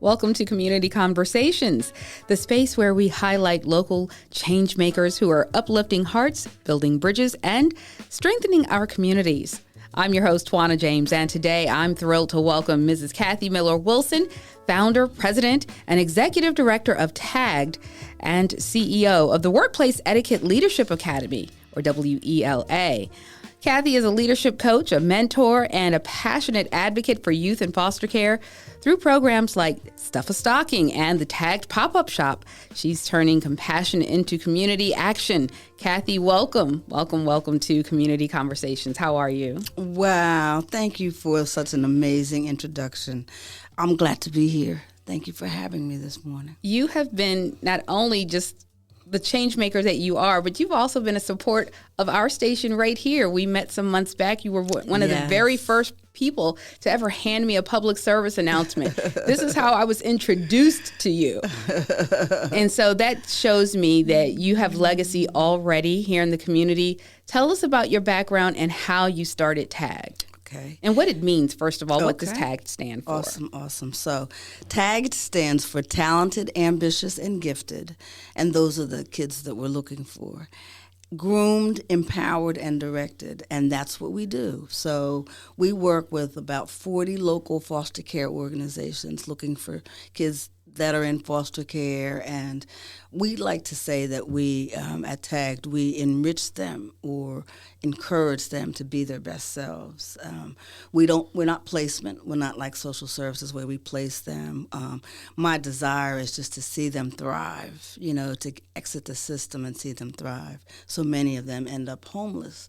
Welcome to Community Conversations, the space where we highlight local change makers who are uplifting hearts, building bridges, and strengthening our communities. I'm your host, Twana James, and today I'm thrilled to welcome Mrs. Kathy Miller Wilson, founder, president, and executive director of TAGGED and CEO of the Workplace Etiquette Leadership Academy, or WELA. Kathy is a leadership coach, a mentor, and a passionate advocate for youth in foster care. Through programs like Stuff a Stocking and the TAGGED Pop-Up Shop, she's turning compassion into community action. Kathy, welcome to Community Conversations. How are you? Wow, thank you for such an amazing introduction. I'm glad to be here. Thank you for having me this morning. You have been not only just the change maker that you are, but you've also been a support of our station right here. We met some months back. You were one of the very first people to ever hand me a public service announcement. This is how I was introduced to you. And so that shows me that you have legacy already here in the community. Tell us about your background and how you started TAGGED. Okay. And what it means, first of all. What does TAGGED stand for? Awesome. So TAGGED stands for Talented, Ambitious, and Gifted. And those are the kids that we're looking for. Groomed, empowered, and directed. And that's what we do. So we work with about 40 local foster care organizations looking for kids that are in foster care, and we like to say that we at TAGGED, we enrich them or encourage them to be their best selves. We're not placement. We're not like social services where we place them. My desire is just to see them thrive, to exit the system and see them thrive. So many of them end up homeless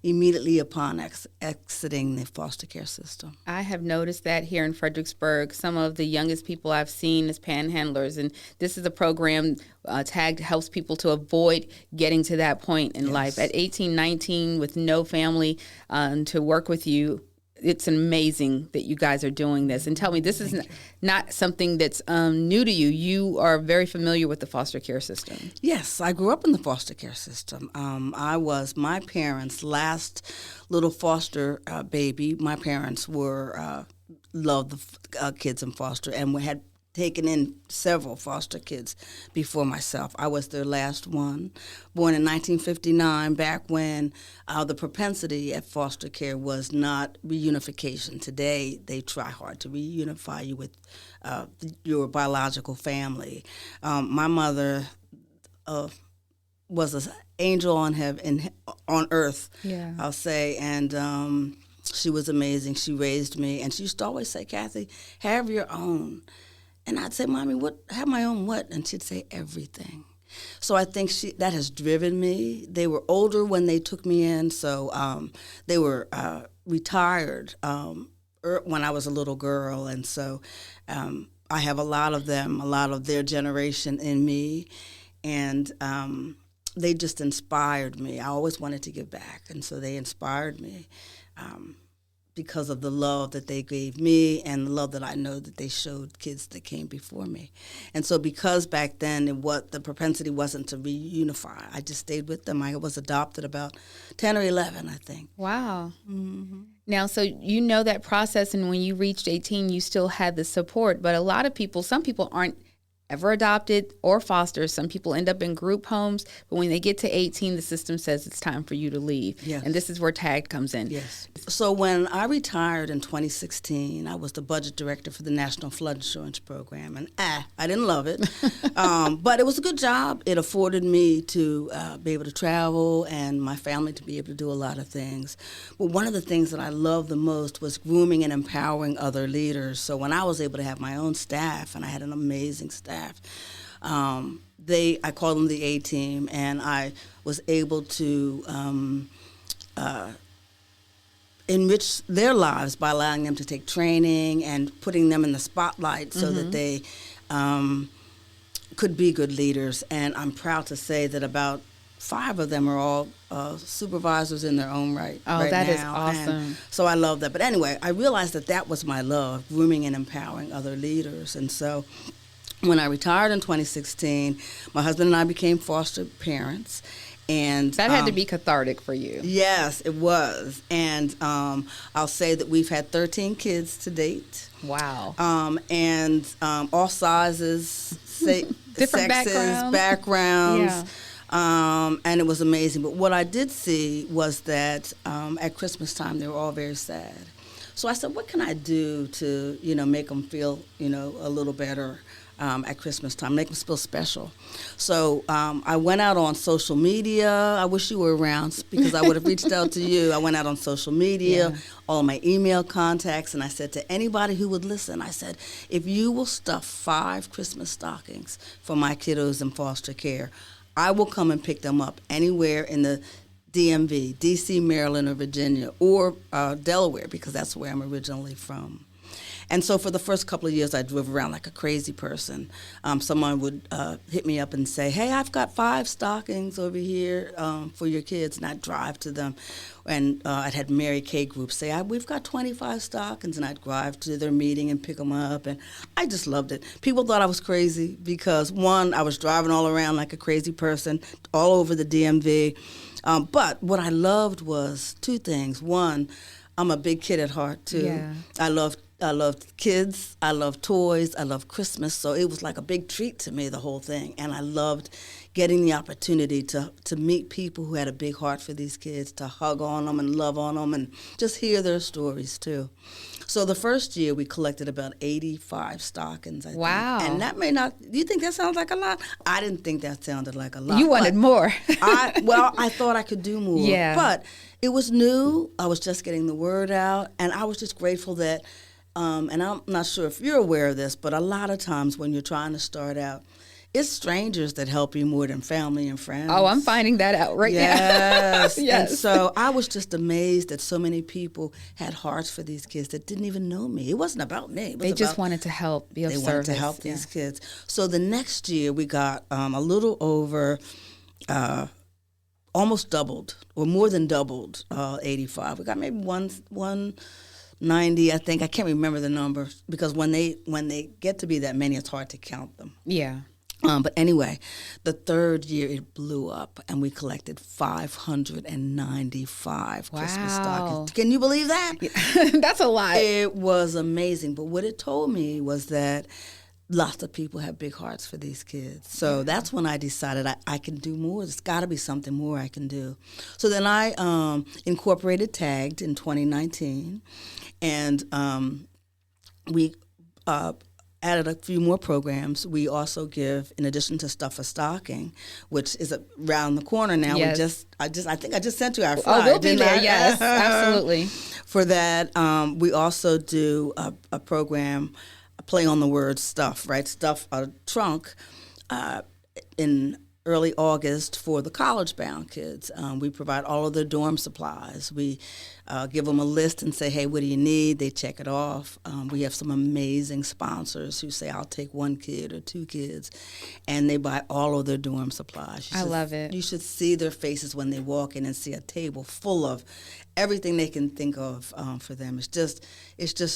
immediately upon exiting the foster care system. I have noticed that here in Fredericksburg, some of the youngest people I've seen is panhandlers, and this is a program TAGGED helps people to avoid getting to that point in life. At 18, 19, with no family to work with you, it's amazing that you guys are doing this. And tell me, this is not something that's new to you. You are very familiar with the foster care system. Yes, I grew up in the foster care system. I was my parents' last little foster baby. My parents loved the kids in foster, and we had taken in several foster kids before myself. I was their last one, born in 1959, back when the propensity at foster care was not reunification. Today, they try hard to reunify you with your biological family. My mother was an angel on earth, I'll say, and she was amazing. She raised me, and she used to always say, "Kathy, have your own." And I'd say, "Mommy, have my own what?" And she'd say, "Everything." So I think that has driven me. They were older when they took me in, so they were retired when I was a little girl. And so I have a lot of their generation in me. And they just inspired me. I always wanted to give back, and so they inspired me. Because of the love that they gave me and the love that I know that they showed kids that came before me. And so because back then the propensity wasn't to reunify, I just stayed with them. I was adopted about 10 or 11, I think. Wow. Mm-hmm. Now, so you know that process, and when you reached 18, you still had the support, but some people aren't ever adopted or foster. Some people end up in group homes, but when they get to 18, the system says it's time for you to leave. Yes. And this is where TAGGED comes in. Yes. So when I retired in 2016, I was the budget director for the National Flood Insurance Program, and I didn't love it, but it was a good job. It afforded me to be able to travel and my family to be able to do a lot of things. But one of the things that I loved the most was grooming and empowering other leaders. So when I was able to have my own staff, and I had an amazing staff, I called them the A-Team, and I was able to enrich their lives by allowing them to take training and putting them in the spotlight so that they could be good leaders. And I'm proud to say that about 5 of them are all supervisors in their own right. Oh, that now. is awesome. And so I love that. But anyway, I realized that was my love, grooming and empowering other leaders. And so when I retired in 2016, my husband and I became foster parents. And that had to be cathartic for you. Yes, it was. And I'll say that we've had 13 kids to date. Wow. And all sizes, different sexes, backgrounds. Yeah. And it was amazing. But what I did see was that at Christmas time, they were all very sad. So I said, what can I do to, make them feel, a little better at Christmas time, make them feel special? So I went out on social media. I wish you were around because I would have reached out to you. I went out on social media, all my email contacts, and I said to anybody who would listen, I said, if you will stuff 5 Christmas stockings for my kiddos in foster care, I will come and pick them up anywhere in the DMV, D.C., Maryland, or Virginia, or Delaware, because that's where I'm originally from. And so for the first couple of years, I drove around like a crazy person. Someone would hit me up and say, hey, I've got 5 stockings over here for your kids, and I'd drive to them. And I'd had Mary Kay groups say, we've got 25 stockings, and I'd drive to their meeting and pick them up. And I just loved it. People thought I was crazy because, one, I was driving all around like a crazy person all over the DMV. But what I loved was 2 things. One, I'm a big kid at heart, too. Yeah. I loved kids, I loved toys, I loved Christmas, so it was like a big treat to me, the whole thing. And I loved getting the opportunity to meet people who had a big heart for these kids, to hug on them and love on them and just hear their stories, too. So the first year, we collected about 85 stockings, I think. Wow. And that may not, do you think that sounds like a lot? I didn't think that sounded like a lot. You wanted more. I thought I could do more. Yeah. But it was new. I was just getting the word out. And I was just grateful that, and I'm not sure if you're aware of this, but a lot of times when you're trying to start out, it's strangers that help you more than family and friends. Oh, I'm finding that out right now. Yes. Yes. And so I was just amazed that so many people had hearts for these kids that didn't even know me. It wasn't about me. They just wanted to help, be of service. They wanted to help these kids. So the next year we got a little over, almost doubled, or more than doubled, 85. We got maybe 190, I think. I can't remember the number because when they get to be that many, it's hard to count them. Yeah. But anyway, the third year it blew up, and we collected 595 Christmas stockings. Can you believe that? That's a lot. It was amazing. But what it told me was that lots of people have big hearts for these kids. So that's when I decided I can do more. There's got to be something more I can do. So then I incorporated Tagged in 2019, and we added a few more programs. We also give, in addition to Stuff a Stocking, which is around the corner now. Yes. I think I just sent you our flyer. Oh, we'll be there. Yes, absolutely. For that, we also do a program, a play on the word stuff, right? Stuff a trunk in early August for the college-bound kids. We provide all of their dorm supplies. We give them a list and say, hey, what do you need? They check it off. We have some amazing sponsors who say, I'll take 1 kid or 2 kids, and they buy all of their dorm supplies. I love it. You should see their faces when they walk in and see a table full of everything they can think of for them. It's just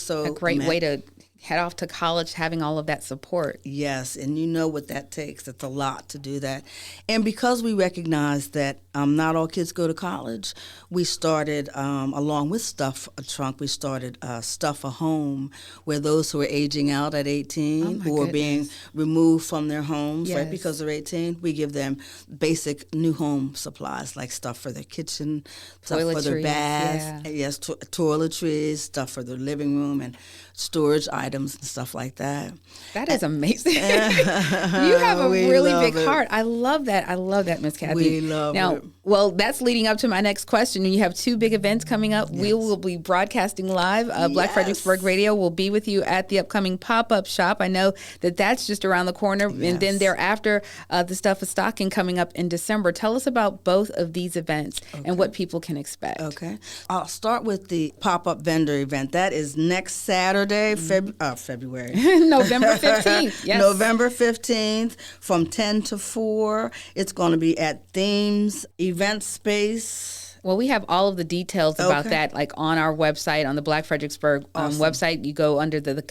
so a great way to head off to college, having all of that support. Yes, and you know what that takes. It's a lot to do that. And because we recognize that not all kids go to college, we started, along with Stuff a Trunk, we started Stuff a Home, where those who are aging out at 18, who are being removed from their homes, right, because they're 18, we give them basic new home supplies, like stuff for their kitchen, stuff for their baths, toiletries, stuff for their living room, and storage items and stuff like that. That is amazing. You have a really big heart. I love that. I love that, Miss Kathy. We love it. Well, that's leading up to my next question. You have 2 big events coming up. Yes. We will be broadcasting live. Black Fredericksburg Radio will be with you at the upcoming pop-up shop. I know that that's just around the corner. Yes. And then thereafter, the Stuff a Stocking coming up in December. Tell us about both of these events and what people can expect. Okay. I'll start with the pop-up vendor event. That is next Saturday, February. November 15th. Yes. November 15th from 10 to 4. It's going to be at Themes Event Space Well, we have all of the details about that, like on our website, on the Black Fredericksburg website. You go under the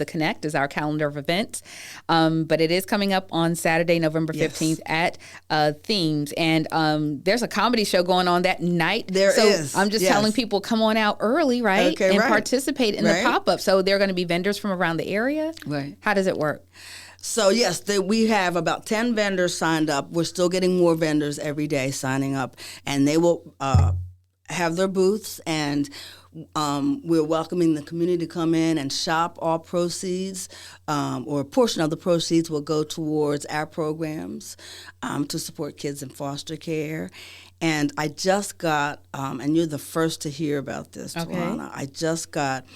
Connect is our calendar of events. But it is coming up on Saturday, November 15th at Themes. And there's a comedy show going on that night. There is. I'm just telling people, come on out early, right? Okay, and right. participate in the pop-up. So there are going to be vendors from around the area. Right. How does it work? So, yes, we have about 10 vendors signed up. We're still getting more vendors every day signing up, and they will have their booths, and we're welcoming the community to come in and shop. All proceeds or a portion of the proceeds will go towards our programs to support kids in foster care. And I just got, and you're the first to hear about this, Tawana. I just got,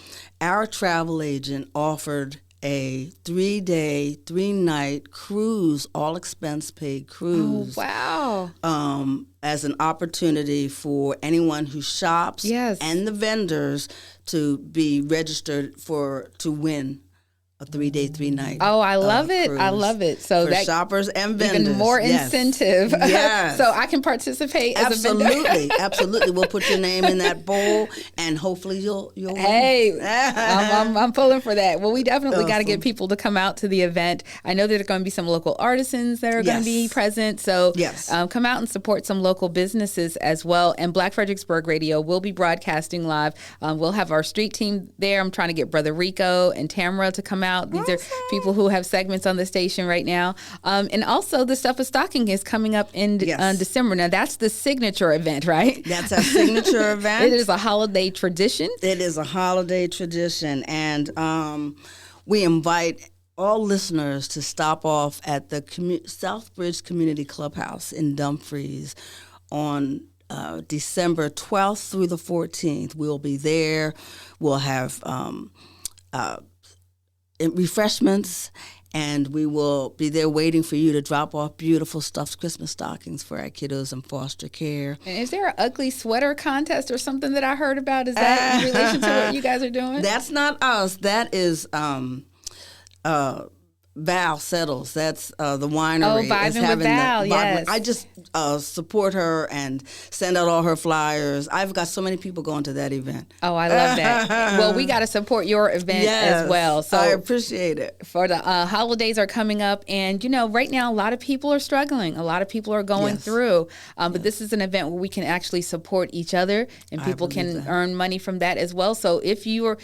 our travel agent offered a 3-day, 3-night cruise, all expense paid cruise. Oh, wow. As an opportunity for anyone who shops and the vendors to be registered to win a 3-day, 3-night. Oh, I love it. I love it. So for that shoppers and vendors. Even more incentive. Yes. So I can participate as a vendor. Absolutely. We'll put your name in that bowl, and hopefully you'll win. Hey, I'm pulling for that. Well, we definitely got to get people to come out to the event. I know there are going to be some local artisans that are going to be present. So come out and support some local businesses as well. And Black Fredericksburg Radio will be broadcasting live. We'll have our street team there. I'm trying to get Brother Rico and Tamara to come out. These are people who have segments on the station right now. And also the Stuff of Stocking is coming up in December. Now that's the signature event, right? That's our signature event. It is a holiday tradition. It is a holiday tradition. And we invite all listeners to stop off at the Southbridge Community Clubhouse in Dumfries on December 12th through the 14th. We'll be there. We'll have refreshments, and we will be there waiting for you to drop off beautiful stuffed Christmas stockings for our kiddos in foster care. And is there an ugly sweater contest or something that I heard about? Is that in relation to what you guys are doing? That's not us. That is Val Settles. That's the winery. Oh, Vibing with Val, yes. I just support her and send out all her flyers. I've got so many people going to that event. Oh, I love that. Well, we got to support your event as well. So I appreciate it. For the holidays are coming up, and right now a lot of people are struggling. A lot of people are going through. But this is an event where we can actually support each other, and people can earn money from that as well. So if you are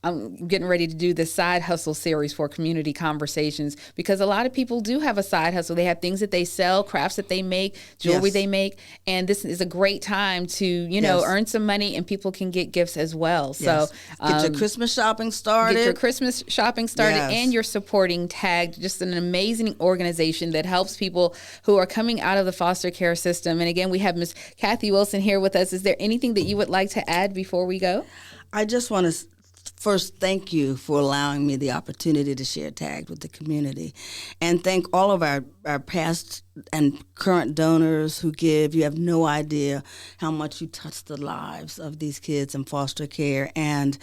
I'm getting ready to do the side hustle series for community conversations, because a lot of people do have a side hustle. They have things that they sell, crafts that they make, jewelry they make, and this is a great time to, earn some money, and people can get gifts as well. So get your Christmas shopping started. And you're supporting Tagged, just an amazing organization that helps people who are coming out of the foster care system. And again, we have Ms. Kathy Wilson here with us. Is there anything that you would like to add before we go? I just want to first thank you for allowing me the opportunity to share Tagged with the community, and thank all of our past and current donors who give. You have no idea how much you touch the lives of these kids in foster care and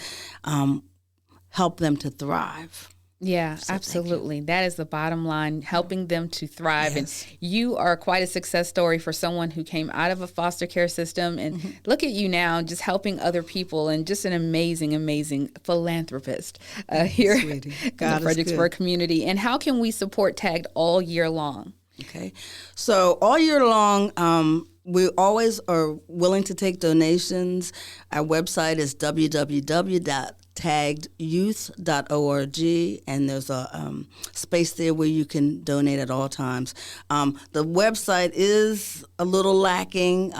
help them to thrive. Yeah, so absolutely. That is the bottom line, helping them to thrive. Yes. And you are quite a success story for someone who came out of a foster care system. And look at you now, just helping other people, and just an amazing, amazing philanthropist here in the Fredericksburg community. And how can we support Tagged all year long? Okay. So all year long, we always are willing to take donations. Our website is www.taggedyouth.org, and there's a space there where you can donate at all times. The website is a little lacking,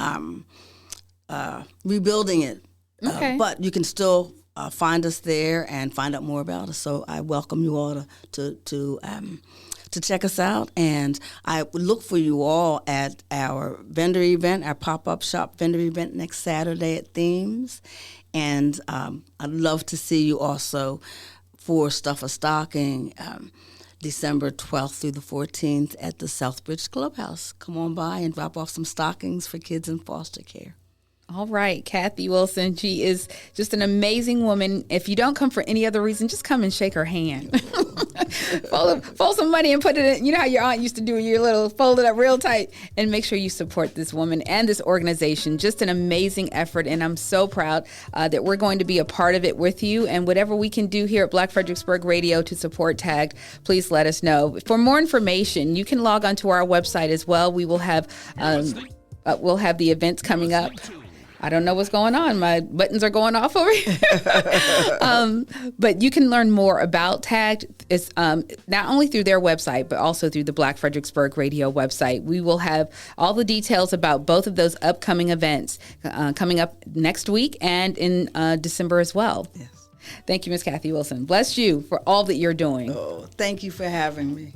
rebuilding it, but you can still find us there and find out more about us. So I welcome you all to check us out, and I would look for you all at our vendor event, our pop-up shop vendor event next Saturday at Themes. And I'd love to see you also for Stuff a Stocking, December 12th through the 14th at the Southbridge Clubhouse. Come on by and drop off some stockings for kids in foster care. All right, Kathy Wilson. She is just an amazing woman. If you don't come for any other reason, just come and shake her hand. fold some money and put it in. You know how your aunt used to do your little fold it up real tight, and make sure you support this woman and this organization. Just an amazing effort, and I'm so proud that we're going to be a part of it with you. And whatever we can do here at Black Fredericksburg Radio to support TAGD, please let us know. For more information, you can log onto our website as well. We will have we'll have the events coming up. I don't know what's going on. My buttons are going off over here. But you can learn more about TAGD. It's not only through their website, but also through the Black Fredericksburg Radio website. We will have all the details about both of those upcoming events coming up next week and in December as well. Yes. Thank you, Ms. Kathy Wilson. Bless you for all that you're doing. Oh, thank you for having me.